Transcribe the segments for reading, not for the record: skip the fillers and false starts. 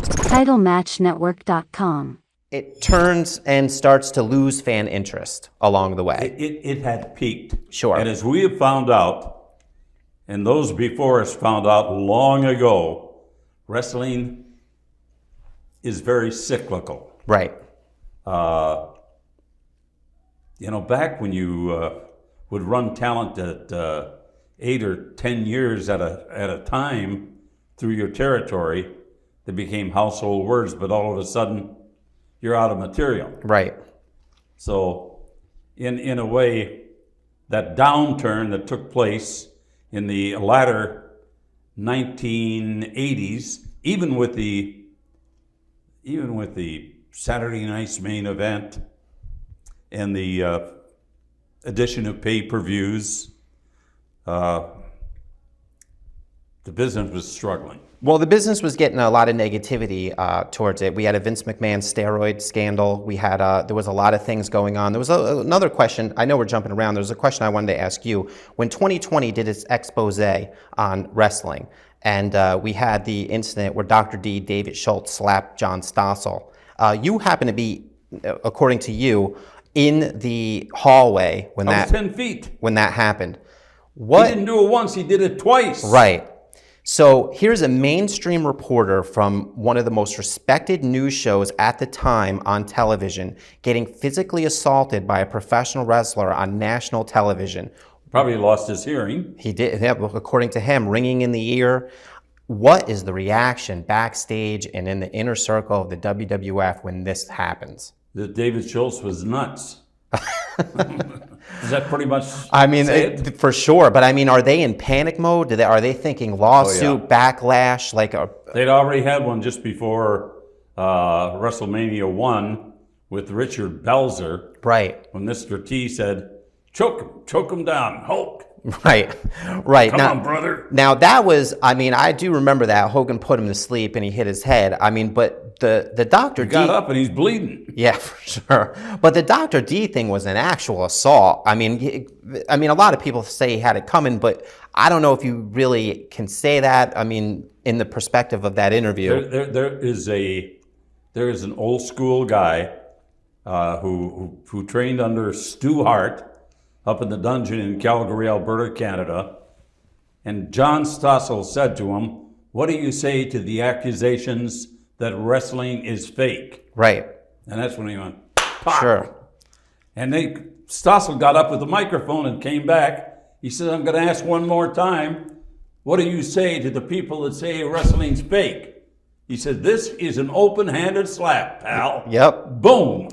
TitleMatchNetwork.com. It turns and starts to lose fan interest along the way. It had peaked. Sure. And as we have found out, and those before us found out long ago, wrestling is very cyclical. Right. Back when you would run talent at 8 or 10 years at a time through your territory, they became household words, but all of a sudden, you're out of material. Right. So, in a way, that downturn that took place in the latter 1980s, even with the Saturday night's main event and the addition of pay-per-views, the business was struggling. Well, the business was getting a lot of negativity towards it. We had a Vince McMahon steroid scandal. We had there was a lot of things going on. There was another question. I know we're jumping around. There was a question I wanted to ask you. When 2020 did its expose on wrestling, and we had the incident where Dr. D, David Schultz, slapped John Stossel. You happen to be, according to you, in the hallway when I was 10 feet. When that happened. He didn't do it once. He did it twice. Right. So here's a mainstream reporter from one of the most respected news shows at the time on television getting physically assaulted by a professional wrestler on national television. Probably lost his hearing. He did, yeah, according to him, ringing in the ear. What is the reaction backstage and in the inner circle of the WWF when this happens? That David Schultz was nuts. Is that pretty much? I mean, for sure. But I mean, are they in panic mode? Are they thinking lawsuit, backlash? They'd already had one just before WrestleMania 1 with Richard Belzer. Right. When Mr. T said, choke him down, Hulk. Right. Come on, brother. Now that was, I mean, I do remember that. Hogan put him to sleep and he hit his head. I mean, but the Dr. D... got up and he's bleeding. Yeah, for sure. But the Dr. D thing was an actual assault. I mean, a lot of people say he had it coming, but I don't know if you really can say that. I mean, in the perspective of that interview. There is an old school guy who trained under Stu Hart up in the dungeon in Calgary, Alberta, Canada. And John Stossel said to him, "What do you say to the accusations that wrestling is fake?" Right. And that's when he went, pop. Sure. And Stossel got up with the microphone and came back. He said, "I'm going to ask one more time. What do you say to the people that say wrestling's fake?" He said, "This is an open-handed slap, pal." Yep. Boom.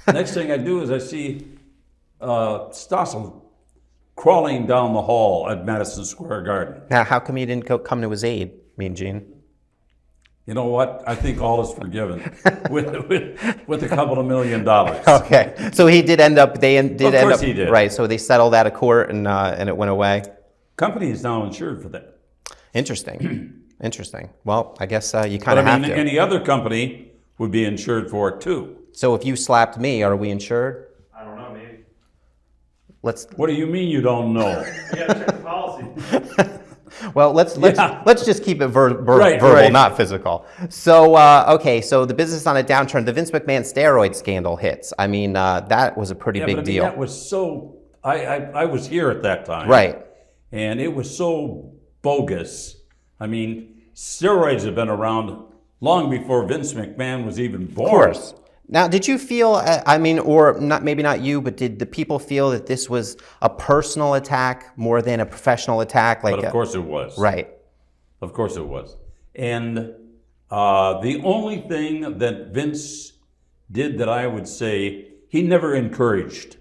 Next thing I do is I see Stossel crawling down the hall at Madison Square Garden. Now, how come you didn't come to his aid, Mean Gene? You know what? I think all is forgiven with a couple of $1 million. Okay, so he did end up. They did of end course up. He did. Right. So they settled out of court and it went away. Company is now insured for that. Interesting. Interesting. Well, I guess you kind of have to. Any other company would be insured for it too. So if you slapped me, are we insured? I don't know, maybe. What do you mean you don't know? You gotta check the policy. Well, let's just keep it verbal, right. not physical. So okay, so the business on a downturn. The Vince McMahon steroid scandal hits. I mean, that was a pretty big deal. That was so. I was here at that time. Right. And it was so bogus. I mean, steroids have been around long before Vince McMahon was even born. Of course. Now, did you feel, I mean, or not, maybe not you, but did the people feel that this was a personal attack more than a professional attack? But of course it was. Right. Of course it was. And the only thing that Vince did that I would say, he never encouraged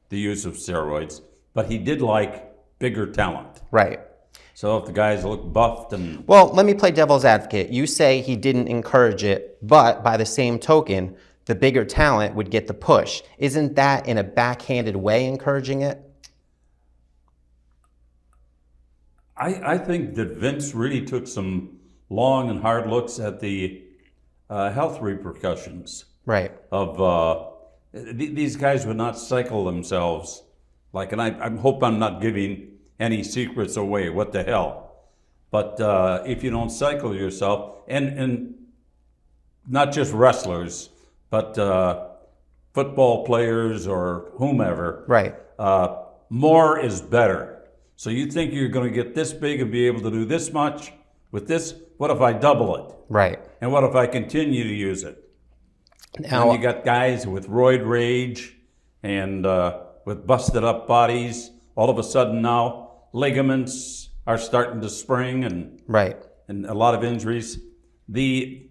the use of steroids, but he did like bigger talent. Right. So if the guys look buffed and... Well, let me play devil's advocate. You say he didn't encourage it, but by the same token, the bigger talent would get the push. Isn't that in a backhanded way encouraging it? I think that Vince really took some long and hard looks at the health repercussions. Right. Of these guys would not cycle themselves and I hope I'm not giving any secrets away. What the hell? But if you don't cycle yourself, and not just wrestlers, but football players or whomever. Right. More is better. So you think you're going to get this big and be able to do this much with this? What if I double it? Right. And what if I continue to use it? Now, And you got guys with roid rage and with busted up bodies. All of a sudden now, ligaments are starting to spring right. and a lot of injuries. The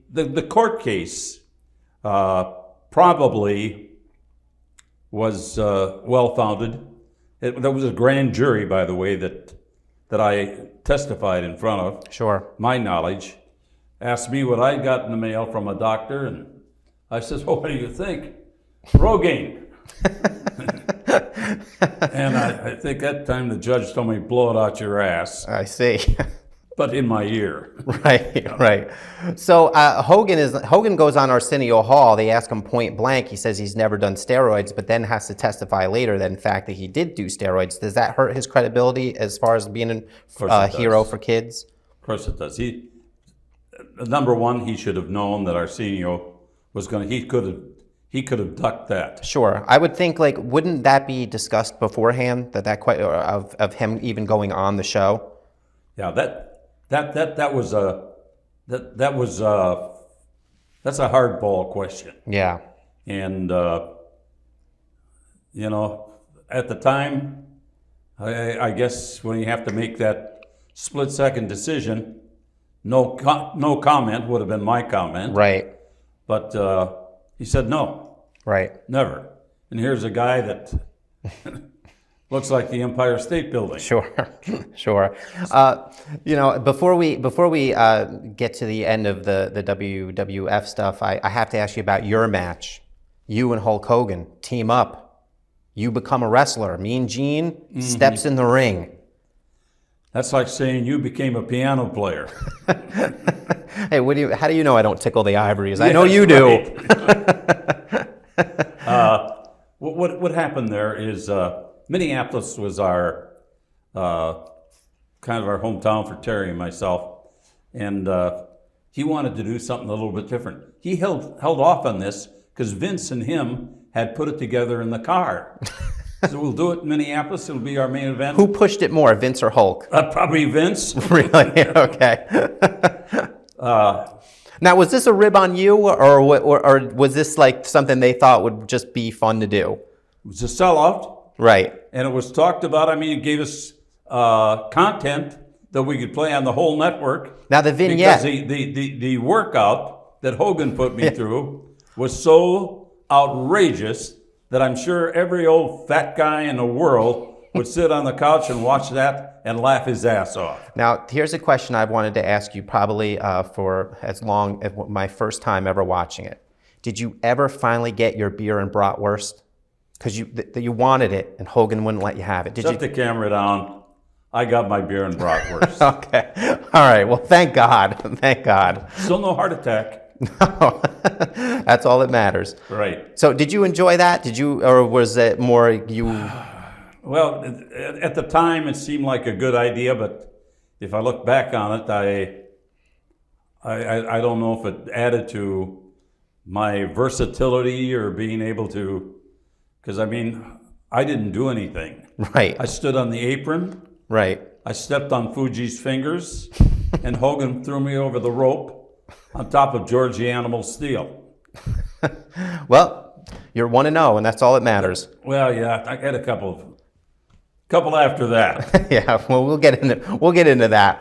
court case probably was well-founded. There was a grand jury, by the way, that I testified in front of. Sure. My knowledge, asked me what I got in the mail from a doctor, and I says, well, what do you think? Rogaine. And I think that time the judge told me, blow it out your ass, I see. but in my ear. Right, right. So Hogan goes on Arsenio Hall. They ask him point blank. He says he's never done steroids, but then has to testify later that in fact that he did do steroids. Does that hurt his credibility as far as being a hero for kids? Of course it does. Number one, he should have known that Arsenio was going to. He could have ducked that. Sure. I would think, like, wouldn't that be discussed beforehand, of him even going on the show? Yeah, that's a hardball question. Yeah. And at the time, I guess when you have to make that split-second decision, no comment would have been my comment. Right. But he said no. Right. Never. And here's a guy that looks like the Empire State Building. Sure, sure. Before we get to the end of the WWF stuff, I have to ask you about your match. You and Hulk Hogan team up. You become a wrestler. Mean Gene steps in the ring. That's like saying you became a piano player. Hey, how do you know I don't tickle the ivories? I know you do. What happened there is Minneapolis was our kind of our hometown for Terry and myself, and he wanted to do something a little bit different. He held off on this because Vince and him had put it together in the car. So we'll do it in Minneapolis. It'll be our main event. Who pushed it more, Vince or Hulk? Probably Vince. Really? Okay. Now, was this a rib on you, or was this like something they thought would just be fun to do? It was a sellout. Right. And it was talked about. I mean, it gave us content that we could play on the whole network. Now, the vignette. Because the workout that Hogan put me through was so outrageous that I'm sure every old fat guy in the world would sit on the couch and watch that and laugh his ass off. Now, here's a question I've wanted to ask you probably for as long as my first time ever watching it. Did you ever finally get your beer and bratwurst? Because you wanted it and Hogan wouldn't let you have it. Shut the camera down. I got my beer and bratwurst. Okay. All right. Well, thank God. Thank God. Still no heart attack. No. That's all that matters. Right. So did you enjoy that? Or was it more you... Well, at the time it seemed like a good idea, but if I look back on it, I don't know if it added to my versatility or being able to, because I mean, I didn't do anything. Right. I stood on the apron. Right. I stepped on Fuji's fingers, and Hogan threw me over the rope on top of George the Animal Steel. Well, you're 1-0, and that's all that matters. Well, yeah, I had a couple after that. Yeah, well, we'll get into that.